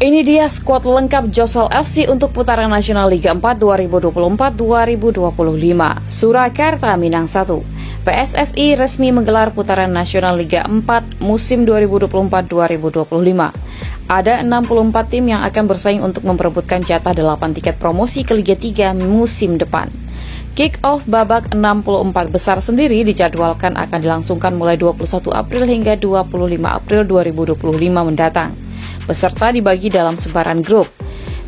Ini dia skuad lengkap Josel FC untuk putaran nasional Liga 4 2024-2025. Surakarta Minang 1. PSSI resmi menggelar putaran nasional Liga 4 musim 2024-2025. Ada 64 tim yang akan bersaing untuk memperebutkan jatah 8 tiket promosi ke Liga 3 musim depan. Kick-off babak 64 besar sendiri dijadwalkan akan dilangsungkan mulai 21 April hingga 25 April 2025 mendatang. Peserta dibagi dalam sebaran grup.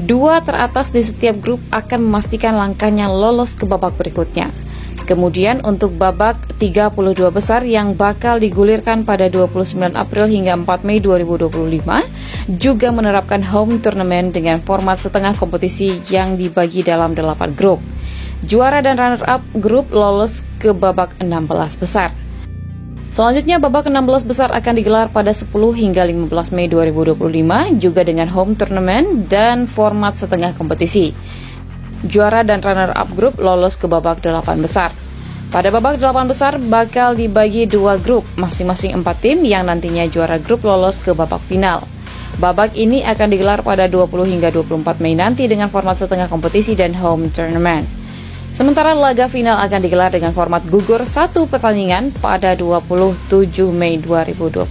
2 teratas di setiap grup akan memastikan langkahnya lolos ke babak berikutnya. Kemudian untuk babak 32 besar yang bakal digulirkan pada 29 April hingga 4 Mei 2025 juga menerapkan home tournament dengan format setengah kompetisi yang dibagi dalam 8 grup. Juara dan runner-up grup lolos ke babak 16 besar. Selanjutnya babak 16 besar akan digelar pada 10 hingga 15 Mei 2025 juga dengan home tournament dan format setengah kompetisi. Juara dan runner-up grup lolos ke babak 8 besar. Pada babak 8 besar bakal dibagi 2 grup, masing-masing 4 tim yang nantinya juara grup lolos ke babak final. Babak ini akan digelar pada 20 hingga 24 Mei nanti dengan format setengah kompetisi dan home tournament. Sementara laga final akan digelar dengan format gugur 1 pertandingan pada 27 Mei 2025.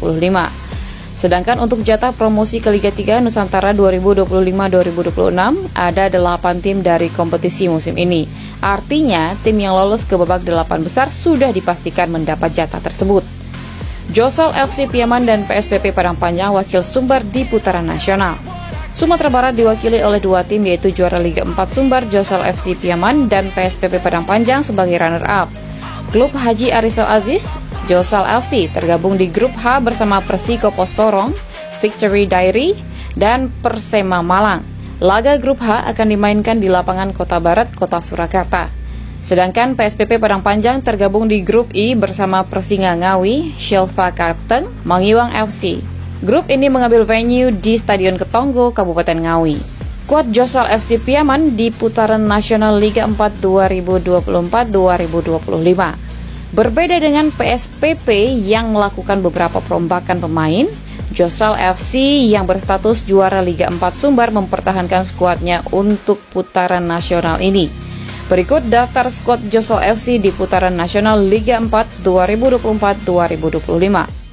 Sedangkan untuk jatah promosi ke Liga 3 Nusantara 2025-2026 ada 8 tim dari kompetisi musim ini. Artinya tim yang lolos ke babak 8 besar sudah dipastikan mendapat jatah tersebut. Josel FC Piaman dan PSPP Padang Panjang wakil Sumbar di putaran nasional. Sumatera Barat diwakili oleh 2 tim yaitu juara Liga 4 Sumbar Josel FC Piaman dan PSPP Padang Panjang sebagai runner-up. Klub Haji Arizal Aziz, Josel FC tergabung di grup H bersama Persikopo Sorong, Victory Dairy, dan Persema Malang. Laga grup H akan dimainkan di lapangan Kota Barat, Kota Surakarta. Sedangkan PSPP Padang Panjang tergabung di grup I bersama Persinga Ngawi, Shelva Kateng, Mangiwang FC. Grup ini mengambil venue di Stadion Ketonggo, Kabupaten Ngawi. Skuad Josel FC Piaman di putaran nasional Liga 4 2024-2025. Berbeda dengan PSPP yang melakukan beberapa perombakan pemain, Josel FC yang berstatus juara Liga 4 Sumbar mempertahankan skuadnya untuk putaran nasional ini. Berikut daftar skuad Josel FC di putaran nasional Liga 4 2024-2025.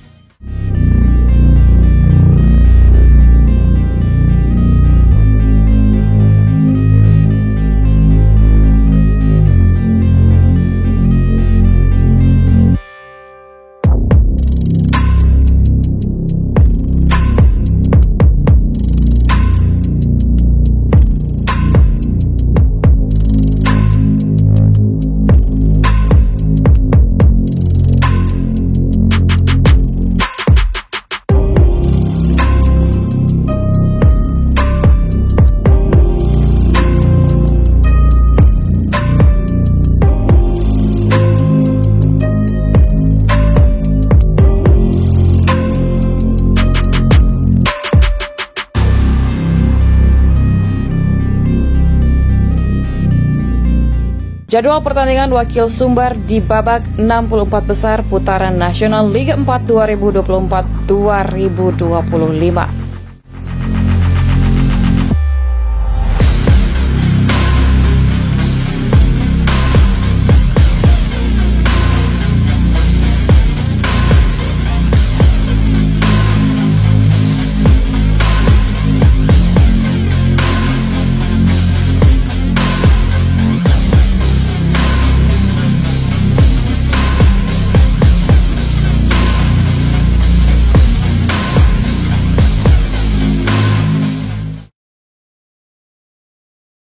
Jadwal pertandingan wakil Sumbar di babak 64 besar putaran nasional Liga 4 2024-2025.